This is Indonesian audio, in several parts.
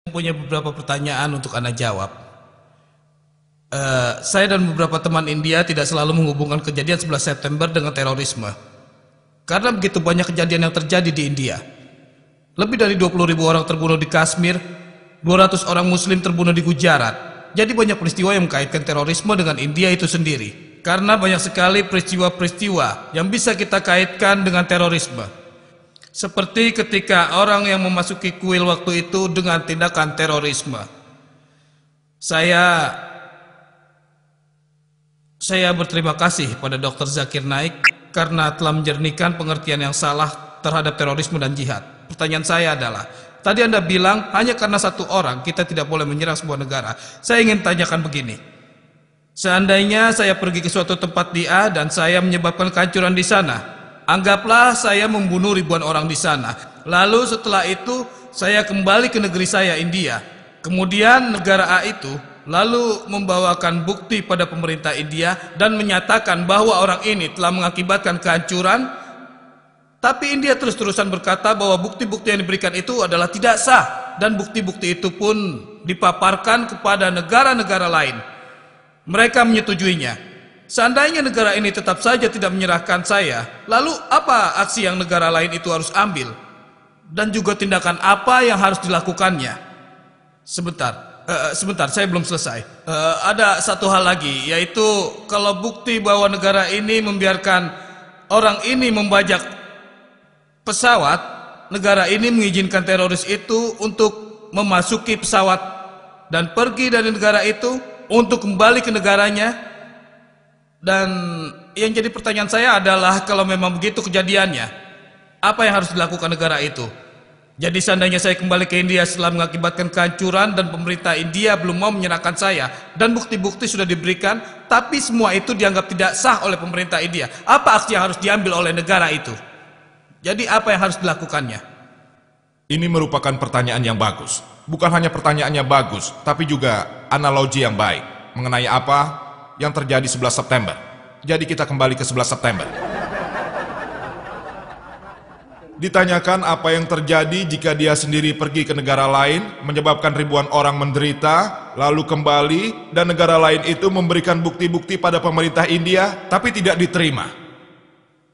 Punya beberapa pertanyaan untuk Anda jawab. Saya dan beberapa teman India tidak selalu menghubungkan kejadian 11 September dengan terorisme. Karena begitu banyak kejadian yang terjadi di India. Lebih dari 20.000 orang terbunuh di Kashmir, 200 orang Muslim terbunuh di Gujarat. Jadi banyak peristiwa yang mengkaitkan terorisme dengan India itu sendiri. Karena banyak sekali peristiwa-peristiwa yang bisa kita kaitkan dengan terorisme. Seperti ketika orang yang memasuki kuil waktu itu dengan tindakan terorisme. Saya berterima kasih pada Dr. Zakir Naik karena telah menjernihkan pengertian yang salah terhadap terorisme dan jihad. Pertanyaan saya adalah, tadi Anda bilang hanya karena satu orang kita tidak boleh menyerang sebuah negara. Saya ingin tanyakan begini. Seandainya saya pergi ke suatu tempat di A dan saya menyebabkan kehancuran di sana. Anggaplah saya membunuh ribuan orang di sana. Lalu setelah itu saya kembali ke negeri saya, India. Kemudian negara A itu lalu membawakan bukti pada pemerintah India dan menyatakan bahwa orang ini telah mengakibatkan kehancuran. Tapi India terus-terusan berkata bahwa bukti-bukti yang diberikan itu adalah tidak sah. Dan bukti-bukti itu pun dipaparkan kepada negara-negara lain. Mereka menyetujuinya. Seandainya negara ini tetap saja tidak menyerahkan saya, lalu apa aksi yang negara lain itu harus ambil? Dan juga tindakan apa yang harus dilakukannya? Sebentar, saya belum selesai. Ada satu hal lagi, yaitu kalau bukti bahwa negara ini membiarkan orang ini membajak pesawat, negara ini mengizinkan teroris itu untuk memasuki pesawat dan pergi dari negara itu untuk kembali ke negaranya. Dan yang jadi pertanyaan saya adalah, kalau memang begitu kejadiannya, apa yang harus dilakukan negara itu? Jadi seandainya saya kembali ke India setelah mengakibatkan kehancuran dan pemerintah India belum mau menyerahkan saya dan bukti-bukti sudah diberikan, tapi semua itu dianggap tidak sah oleh pemerintah India, apa aksi yang harus diambil oleh negara itu? Jadi apa yang harus dilakukannya? Ini merupakan pertanyaan yang bagus. Bukan hanya pertanyaannya bagus, tapi juga analogi yang baik mengenai apa yang terjadi 11 September. Jadi kita kembali ke 11 September. Ditanyakan apa yang terjadi jika dia sendiri pergi ke negara lain, menyebabkan ribuan orang menderita, lalu kembali, dan negara lain itu memberikan bukti-bukti pada pemerintah India, tapi tidak diterima.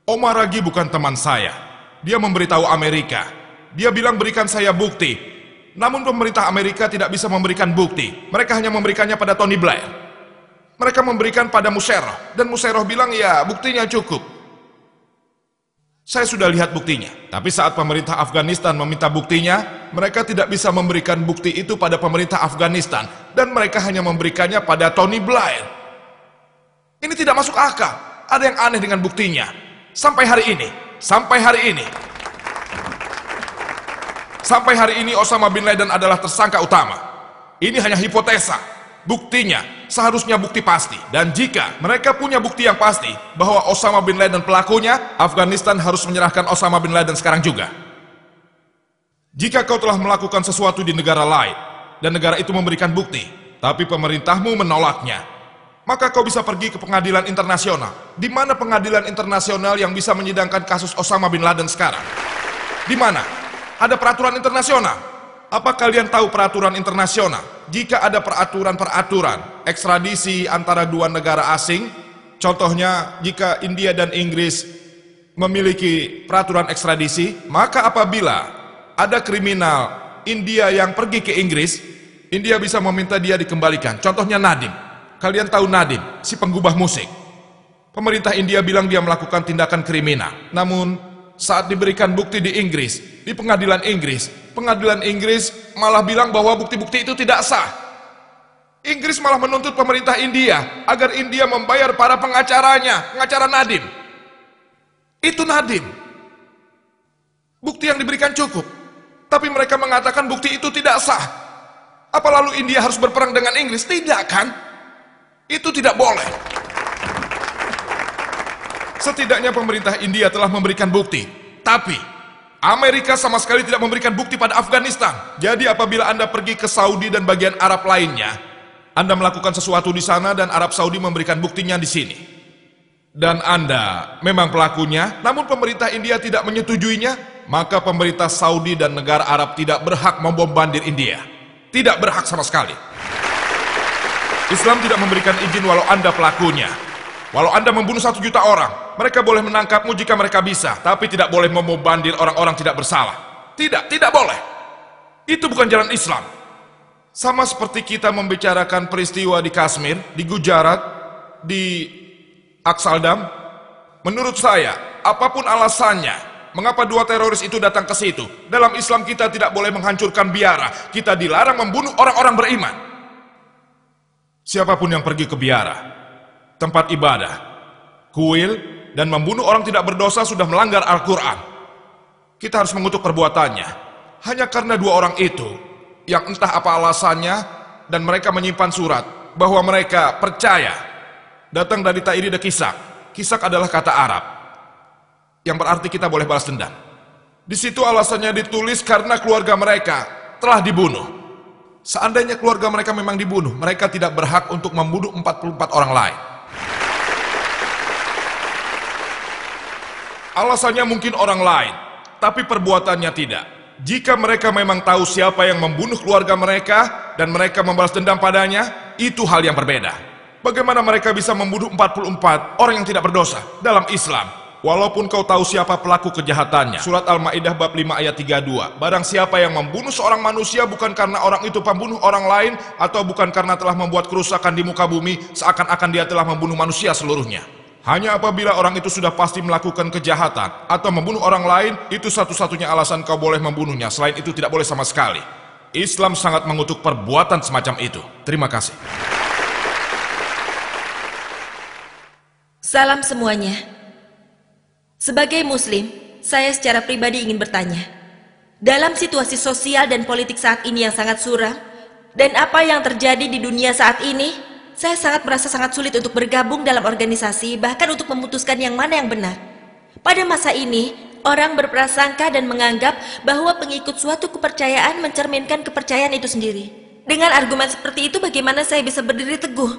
Omar Ragi bukan teman saya. Dia memberitahu Amerika. Dia bilang berikan saya bukti. Namun pemerintah Amerika tidak bisa memberikan bukti. Mereka hanya memberikannya pada Tony Blair. Mereka memberikan pada Musharraf, dan Musharraf bilang ya buktinya cukup. Saya sudah lihat buktinya. Tapi saat pemerintah Afghanistan meminta buktinya, mereka tidak bisa memberikan bukti itu pada pemerintah Afghanistan, dan mereka hanya memberikannya pada Tony Blair. Ini tidak masuk akal. Ada yang aneh dengan buktinya. Sampai hari ini Osama bin Laden adalah tersangka utama. Ini hanya hipotesa. Buktinya seharusnya bukti pasti, dan jika mereka punya bukti yang pasti bahwa Osama bin Laden pelakunya, Afghanistan harus menyerahkan Osama bin Laden sekarang juga. Jika kau telah melakukan sesuatu di negara lain dan negara itu memberikan bukti, tapi pemerintahmu menolaknya, maka kau bisa pergi ke pengadilan internasional. Di mana pengadilan internasional yang bisa menyidangkan kasus Osama bin Laden sekarang? Di mana? Ada peraturan internasional. Apa kalian tahu peraturan internasional? Jika ada peraturan-peraturan ekstradisi antara dua negara asing, contohnya jika India dan Inggris memiliki peraturan ekstradisi, maka apabila ada kriminal India yang pergi ke Inggris, India bisa meminta dia dikembalikan. Contohnya Nadim. Kalian tahu Nadim, si penggubah musik. Pemerintah India bilang dia melakukan tindakan kriminal. Namun saat diberikan bukti di Inggris, di pengadilan Inggris malah bilang bahwa bukti-bukti itu tidak sah. Inggris malah menuntut pemerintah India agar India membayar para pengacaranya, pengacara Nadim. Itu Nadim. Bukti yang diberikan cukup, tapi mereka mengatakan bukti itu tidak sah. Apa lalu India harus berperang dengan Inggris? Tidak kan? Itu tidak boleh. Setidaknya pemerintah India telah memberikan bukti, tapi Amerika sama sekali tidak memberikan bukti pada Afghanistan. Jadi apabila Anda pergi ke Saudi dan bagian Arab lainnya, Anda melakukan sesuatu di sana dan Arab Saudi memberikan buktinya di sini, dan Anda memang pelakunya, namun pemerintah India tidak menyetujuinya, maka pemerintah Saudi dan negara Arab tidak berhak membombardir India. Tidak berhak sama sekali. Islam tidak memberikan izin walau Anda pelakunya. Walau Anda membunuh 1 juta orang, mereka boleh menangkapmu jika mereka bisa, tapi tidak boleh memombandir orang-orang tidak bersalah. Tidak boleh. Itu bukan jalan Islam. Sama seperti kita membicarakan peristiwa di Kashmir, di Gujarat, di Aksaldam. Menurut saya, apapun alasannya, mengapa 2 teroris itu datang ke situ, dalam Islam kita tidak boleh menghancurkan biara. Kita dilarang membunuh orang-orang beriman. Siapapun yang pergi ke biara, tempat ibadah, kuil, dan membunuh orang tidak berdosa sudah melanggar Al-Quran. Kita harus mengutuk perbuatannya. Hanya karena 2 orang itu, yang entah apa alasannya, dan mereka menyimpan surat, bahwa mereka percaya, datang dari Ta'iri de Kisak. Kisak adalah kata Arab, yang berarti kita boleh balas dendam. Di situ alasannya ditulis karena keluarga mereka telah dibunuh. Seandainya keluarga mereka memang dibunuh, mereka tidak berhak untuk membunuh 44 orang lain. Alasannya mungkin orang lain, tapi perbuatannya tidak. Jika mereka memang tahu siapa yang membunuh keluarga mereka dan mereka membalas dendam padanya, itu hal yang berbeda. Bagaimana mereka bisa membunuh 44 orang yang tidak berdosa dalam Islam? Walaupun kau tahu siapa pelaku kejahatannya. Surat Al-Ma'idah bab 5 ayat 32. Barang siapa yang membunuh seorang manusia bukan karena orang itu pembunuh orang lain, atau bukan karena telah membuat kerusakan di muka bumi, seakan-akan dia telah membunuh manusia seluruhnya. Hanya apabila orang itu sudah pasti melakukan kejahatan atau membunuh orang lain, itu satu-satunya alasan kau boleh membunuhnya. Selain itu tidak boleh sama sekali. Islam sangat mengutuk perbuatan semacam itu. Terima kasih. Salam semuanya. Sebagai Muslim, saya secara pribadi ingin bertanya. Dalam situasi sosial dan politik saat ini yang sangat suram, dan apa yang terjadi di dunia saat ini, saya merasa sangat sulit untuk bergabung dalam organisasi, bahkan untuk memutuskan yang mana yang benar. Pada masa ini, orang berprasangka dan menganggap bahwa pengikut suatu kepercayaan mencerminkan kepercayaan itu sendiri. Dengan argumen seperti itu, bagaimana saya bisa berdiri teguh?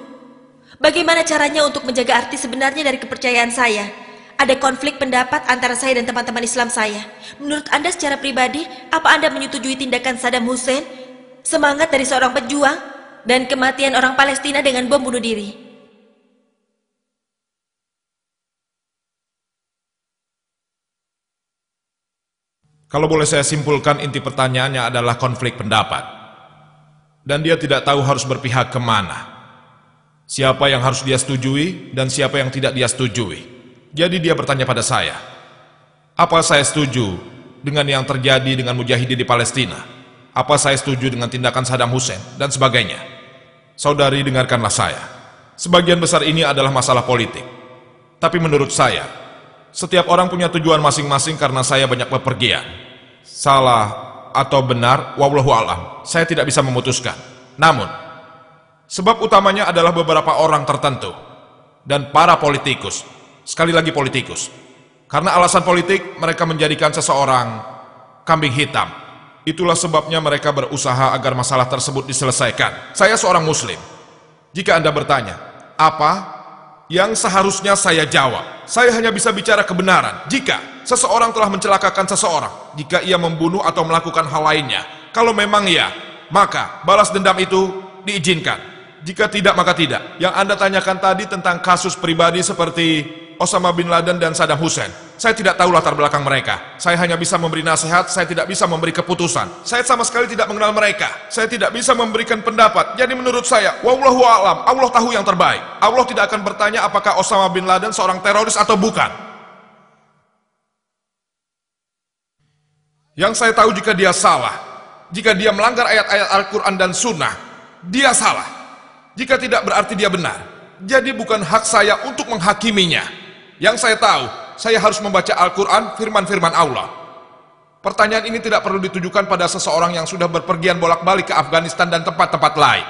Bagaimana caranya untuk menjaga arti sebenarnya dari kepercayaan saya? Ada konflik pendapat antara saya dan teman-teman Islam saya. Menurut Anda secara pribadi, apa Anda menyetujui tindakan Saddam Hussein, semangat dari seorang pejuang, dan kematian orang Palestina dengan bom bunuh diri? Kalau boleh saya simpulkan, inti pertanyaannya adalah konflik pendapat. Dan dia tidak tahu harus berpihak kemana. Siapa yang harus dia setujui dan siapa yang tidak dia setujui. Jadi dia bertanya pada saya, apa saya setuju dengan yang terjadi dengan mujahidin di Palestina? Apa saya setuju dengan tindakan Saddam Hussein dan sebagainya? Saudari, dengarkanlah saya. Sebagian besar ini adalah masalah politik. Tapi menurut saya, setiap orang punya tujuan masing-masing karena saya banyak bepergian. Salah atau benar, wallahu a'lam, saya tidak bisa memutuskan. Namun, sebab utamanya adalah beberapa orang tertentu dan para politikus. Sekali lagi politikus. Karena alasan politik, mereka menjadikan seseorang kambing hitam. Itulah sebabnya mereka berusaha agar masalah tersebut diselesaikan. Saya seorang Muslim. Jika Anda bertanya, apa yang seharusnya saya jawab? Saya hanya bisa bicara kebenaran. Jika seseorang telah mencelakakan seseorang, jika ia membunuh atau melakukan hal lainnya, kalau memang iya, maka balas dendam itu diizinkan. Jika tidak, maka tidak. Yang Anda tanyakan tadi tentang kasus pribadi seperti Osama bin Laden dan Saddam Hussein, saya tidak tahu latar belakang mereka. Saya hanya bisa memberi nasihat, saya tidak bisa memberi keputusan. Saya sama sekali tidak mengenal mereka. Saya tidak bisa memberikan pendapat. Jadi menurut saya, wallahu a'lam, Allah tahu yang terbaik. Allah tidak akan bertanya apakah Osama bin Laden seorang teroris atau bukan. Yang saya tahu, jika dia salah, jika dia melanggar ayat-ayat Al-Quran dan Sunnah, dia salah. Jika tidak, berarti dia benar. Jadi bukan hak saya untuk menghakiminya. Yang saya tahu, saya harus membaca Al-Quran, firman-firman Allah. Pertanyaan ini tidak perlu ditujukan pada seseorang yang sudah berpergian bolak-balik ke Afghanistan dan tempat-tempat lain.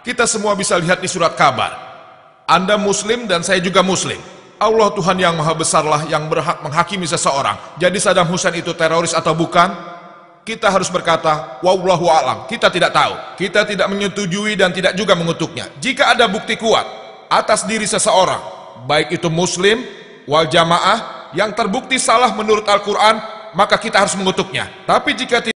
Kita semua bisa lihat di surat kabar. Anda Muslim dan saya juga Muslim. Allah Tuhan yang Maha Besarlah yang berhak menghakimi seseorang. Jadi Saddam Hussein itu teroris atau bukan? Kita harus berkata, wallahu a'lam, kita tidak tahu. Kita tidak menyetujui dan tidak juga mengutuknya. Jika ada bukti kuat atas diri seseorang, baik itu Muslim, wal jamaah, yang terbukti salah menurut Al-Quran, maka kita harus mengutuknya. Tapi jika tidak,